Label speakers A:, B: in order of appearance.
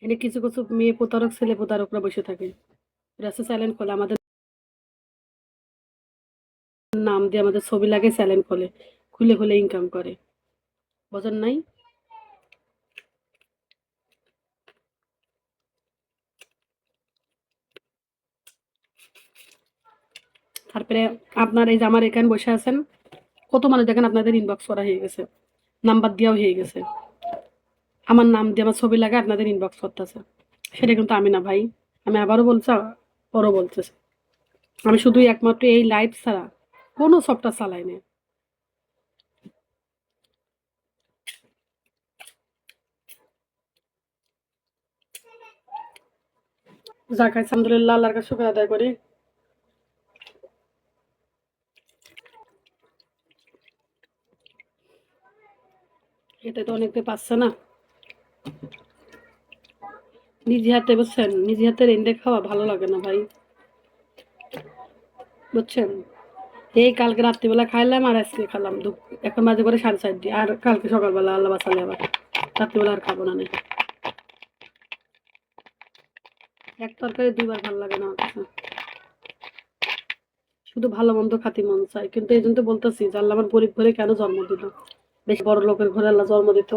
A: এনে কিছু কিছু মেয়ে প্রতারক ছেলে প্রতারকরা বসে থাকে, রাস্তা স্যালেন খোলে আমাদের নাম দিয়ে, আমাদের ছবি লাগে, স্যালেন খোলে, খুলে খুলে ইনকাম করে, বোঝেন নাই? তারপরে আপনার এই যে আমার এখানে বসে আছেন, কত মানুষ দেখেন আপনাদের ইনবক্স করা হয়ে গেছে, নাম্বার দেওয়াও হয়ে গেছে, আমার নাম দিয়ে আমার ছবি লাগে আপনাদের ইনবক্স করতেছে। সেটা কিন্তু আমি না ভাই, আমি আবারও বলছি, পরও বলতেছি, আমি শুধু একমাত্র এই লাইভ ছাড়া কোনো সফটওয়্যার চালাই না। যা খাইছি আলহামদুলিল্লাহ, আল্লাহর কাছে শুকর আদায় করি। এতে তো অনেকে পাচ্ছে না, নিজে হাতে, বুঝছেন, নিজে হাতে রেঁধে খাওয়া ভালো লাগে না ভাই, বুঝছেন? এই কালকে রাত্রিবেলা খাইলাম আর আজকে খেলাম, এখন বাজে করে 4:30, আর কালকে সকালবেলা আল্লাহ বাঁচালে আবার রাত্রিবেলা আর খাবো না। এক তরকারি দুইবার ভালো লাগে না আমার কাছে, শুধু ভালো মন্দ খাতি মন চাই, কিন্তু এই জন্য তো বলতেছি যে আল্লাহ আমার গরিব ঘরে কেন জন্ম দিল, বেশি বড় লোকের ঘরে আল্লাহ জন্ম দিত